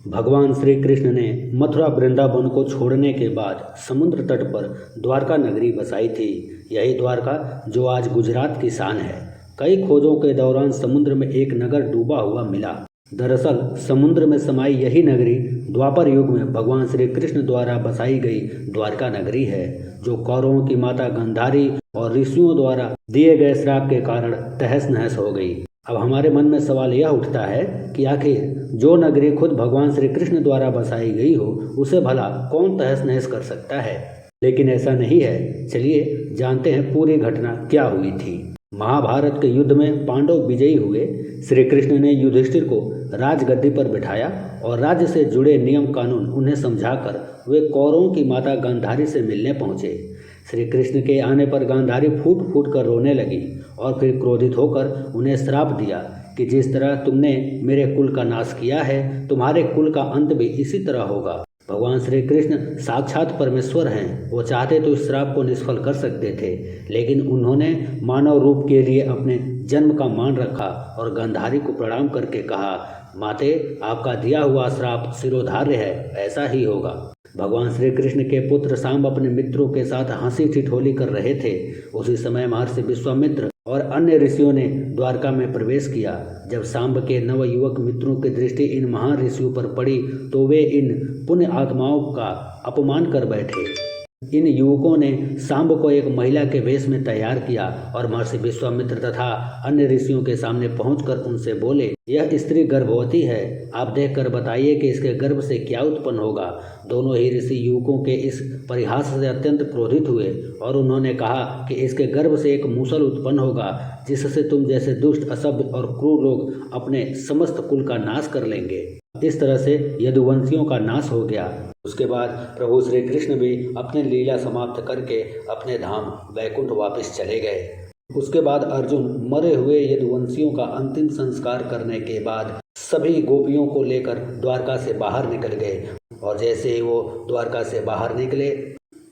भगवान श्री कृष्ण ने मथुरा वृंदावन को छोड़ने के बाद समुद्र तट पर द्वारका नगरी बसाई थी। यही द्वारका जो आज गुजरात की शान है। कई खोजों के दौरान समुद्र में एक नगर डूबा हुआ मिला। दरअसल समुद्र में समाई यही नगरी द्वापर युग में भगवान श्री कृष्ण द्वारा बसाई गई द्वारका नगरी है, जो कौरवों की माता गांधारी और ऋषियों द्वारा दिए गए श्राप के कारण तहस नहस हो गई। अब हमारे मन में सवाल यह उठता है कि आखिर जो नगरी खुद भगवान श्री कृष्ण द्वारा बसाई गई हो, उसे भला कौन तहस नहस कर सकता है। लेकिन ऐसा नहीं है। चलिए जानते हैं पूरी घटना क्या हुई थी। महाभारत के युद्ध में पांडव विजयी हुए। श्री कृष्ण ने युधिष्ठिर को राजगद्दी पर बिठाया और राज्य से जुड़े नियम कानून उन्हें समझाकर वे कौरवों की माता गांधारी से मिलने पहुंचे। श्री कृष्ण के आने पर गांधारी फूट फूट कर रोने लगी और फिर क्रोधित होकर उन्हें श्राप दिया कि जिस तरह तुमने मेरे कुल का नाश किया है, तुम्हारे कुल का अंत भी इसी तरह होगा। भगवान श्री कृष्ण साक्षात परमेश्वर हैं। वो चाहते तो इस श्राप को निष्फल कर सकते थे, लेकिन उन्होंने मानव रूप के लिए अपने जन्म का मान रखा और गांधारी को प्रणाम करके कहा, माते, आपका दिया हुआ श्राप सिरोधार्य है, ऐसा ही होगा। भगवान श्री कृष्ण के पुत्र सांब अपने मित्रों के साथ हंसी ठिठोली कर रहे थे। उसी समय महर्षि विश्वामित्र और अन्य ऋषियों ने द्वारका में प्रवेश किया। जब सांब के नवयुवक मित्रों की दृष्टि इन महान ऋषियों पर पड़ी तो वे इन पुण्य आत्माओं का अपमान कर बैठे। इन युवकों ने सांब को एक महिला के वेश में तैयार किया और महर्षि विश्वामित्र तथा अन्य ऋषियों के सामने पहुंचकर उनसे बोले, यह स्त्री गर्भवती है, आप देखकर बताइए कि इसके गर्भ से क्या उत्पन्न होगा। दोनों ही ऋषि युवकों के इस परिहास से अत्यंत क्रोधित हुए और उन्होंने कहा कि इसके गर्भ से एक मूसल उत्पन्न होगा, जिससे तुम जैसे दुष्ट, असभ्य और क्रूर लोग अपने समस्त कुल का नाश कर लेंगे। इस तरह से यदुवंशियों का नाश हो गया। उसके बाद प्रभु श्री कृष्ण भी अपने लीला समाप्त करके अपने धाम वैकुंठ वापस चले गए। उसके बाद अर्जुन मरे हुए यदुवंशियों का अंतिम संस्कार करने के बाद सभी गोपियों को लेकर द्वारका से बाहर निकल गए और जैसे ही वो द्वारका से बाहर निकले,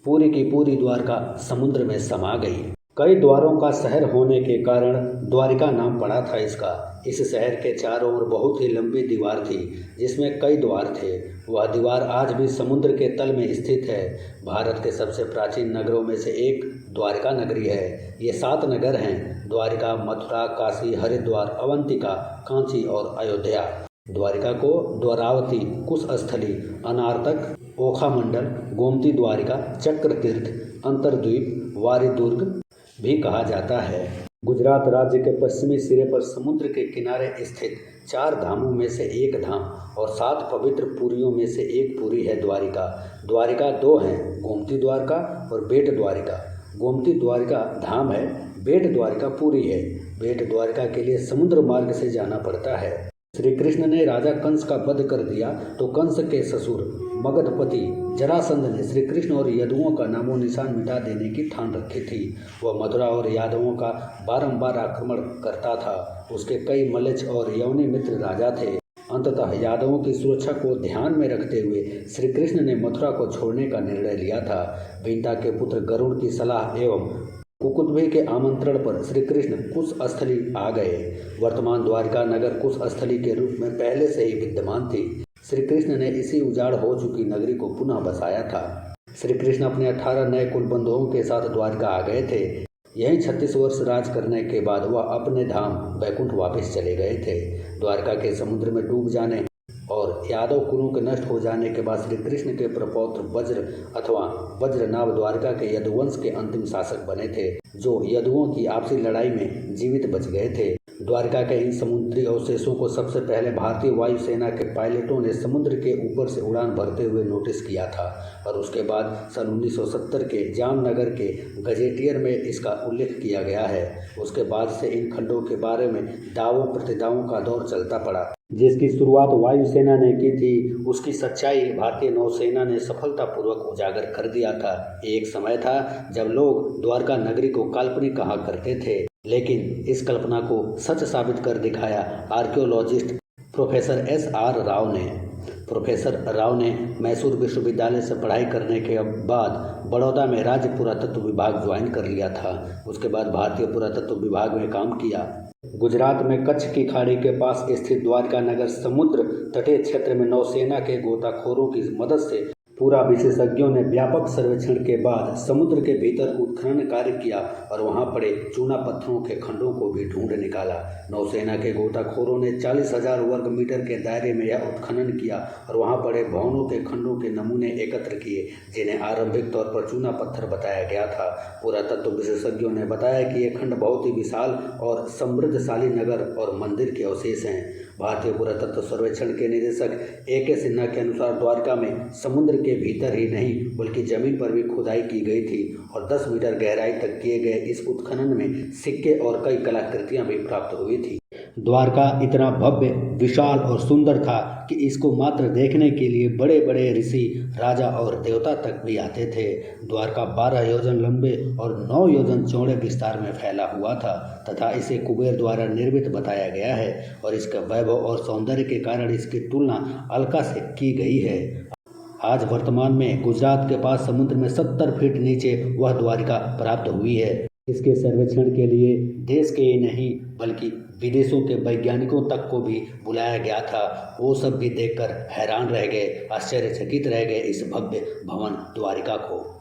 पूरी की पूरी द्वारका समुद्र में समा गई। कई द्वारों का शहर होने के कारण द्वारिका नाम पड़ा था इसका। इस शहर के चारों ओर बहुत ही लंबी दीवार थी, जिसमें कई द्वार थे। वह दीवार आज भी समुद्र के तल में स्थित है। भारत के सबसे प्राचीन नगरों में से एक द्वारका नगरी है। ये 7 नगर हैं: द्वारिका, मथुरा, काशी, हरिद्वार, अवंतिका, कांची और अयोध्या। द्वारिका को द्वारावती, कुशस्थली, अनार्तक, ओखामंडल, गोमती द्वारिका, चक्रतीर्थ, अंतरद्वीप, वारिदुर्ग भी कहा जाता है। गुजरात राज्य के पश्चिमी सिरे पर समुद्र के किनारे स्थित 4 धामों में से एक धाम और 7 पवित्र पुरियों में से एक पुरी है द्वारिका। द्वारिका 2 हैं, गोमती द्वारिका और बेट द्वारिका। गोमती द्वारिका धाम है, बेट द्वारिका पुरी है। बेट द्वारिका के लिए समुद्र मार्ग से जाना पड़ता है। श्री कृष्ण ने राजा कंस का वध कर दिया तो कंस के ससुर मगधपति जरासंध ने श्री कृष्ण और यादवों का नामो निशान मिटा देने की ठान रखी थी। वह मथुरा और यादवों का बारंबार आक्रमण करता था। उसके कई मल्लज और यवनी मित्र राजा थे। अंततः यादवों की सुरक्षा को ध्यान में रखते हुए श्री कृष्ण ने मथुरा को छोड़ने का निर्णय लिया था। विंता के पुत्र गरुड़ की सलाह एवं कुकुटभी के आमंत्रण पर श्री कृष्ण कुशस्थली आ गए। वर्तमान द्वारिका नगर कुशस्थली के रूप में पहले से ही विद्यमान थी। श्री कृष्ण ने इसी उजाड़ हो चुकी नगरी को पुनः बसाया था। श्री कृष्ण अपने 18 नए कुल बंधुओं के साथ द्वारिका आ गए थे। यहीं 36 वर्ष राज करने के बाद वह अपने धाम वैकुंठ वापस चले गए थे। द्वारका के समुद्र में डूब जाने और यादव कुलों के नष्ट हो जाने के बाद श्री कृष्ण के प्रपौत्र वज्र अथवा वज्रनाभ द्वारका के यदुवंश के अंतिम शासक बने थे, जो यदुओं की आपसी लड़ाई में जीवित बच गए थे। द्वारका के इन समुद्री अवशेषों को सबसे पहले भारतीय वायुसेना के पायलटों ने समुद्र के ऊपर से उड़ान भरते हुए नोटिस किया था और उसके बाद सन 1970 के जामनगर के गजेटियर में इसका उल्लेख किया गया है। उसके बाद से इन खंडों के बारे में दावों प्रतिदावों का दौर चलता पड़ा। जिसकी शुरुआत वायुसेना ने की थी, उसकी सच्चाई भारतीय नौसेना ने सफलतापूर्वक उजागर कर दिया था। एक समय था जब लोग द्वारका नगरी को काल्पनिक कहा करते थे, लेकिन इस कल्पना को सच साबित कर दिखाया आर्कियोलॉजिस्ट प्रोफेसर SR राव ने। प्रोफेसर राव ने मैसूर विश्वविद्यालय से पढ़ाई करने के बाद बड़ौदा में राज्य पुरातत्व विभाग ज्वाइन कर लिया था। उसके बाद भारतीय पुरातत्व विभाग में काम किया। गुजरात में कच्छ की खाड़ी के पास स्थित द्वारका नगर समुद्र तटीय क्षेत्र में नौसेना के गोताखोरों की मदद से पूरा विशेषज्ञों ने व्यापक सर्वेक्षण के बाद समुद्र के भीतर उत्खनन कार्य किया और वहां पड़े चूना पत्थरों के खंडों को भी ढूंढ निकाला। नौसेना के गोताखोरों ने 40,000 वर्ग मीटर के दायरे में यह उत्खनन किया और वहां पड़े भवनों के खंडों के नमूने एकत्र किए, जिन्हें आरंभिक तौर पर चूना पत्थर बताया गया था। पुरातत्व विशेषज्ञों ने बताया कि ये खंड बहुत ही विशाल और समृद्धशाली नगर और मंदिर के अवशेष हैं। भारतीय पुरातत्व सर्वेक्षण के निदेशक AK सिन्हा के अनुसार द्वारका में समुद्र के भीतर ही नहीं बल्कि जमीन पर भी खुदाई की गई थी और 10 मीटर गहराई तक किए गए इस उत्खनन में सिक्के और कई कलाकृतियां भी प्राप्त हुई थी। द्वारका इतना भव्य, विशाल और सुंदर था कि इसको मात्र देखने के लिए बड़े बड़े ऋषि, राजा और देवता तक भी आते थे। द्वारका 12 योजन लंबे और 9 योजन चौड़े विस्तार में फैला हुआ था तथा इसे कुबेर द्वारा निर्मित बताया गया है और इसका वैभव और सौंदर्य के कारण इसकी तुलना अलका से की गई है। आज वर्तमान में गुजरात के पास समुद्र में 70 फीट नीचे वह द्वारिका प्राप्त हुई है। इसके सर्वेक्षण के लिए देश के ही नहीं बल्कि विदेशों के वैज्ञानिकों तक को भी बुलाया गया था। वो सब भी देखकर हैरान रह गए, आश्चर्यचकित रह गए इस भव्य भवन द्वारिका को।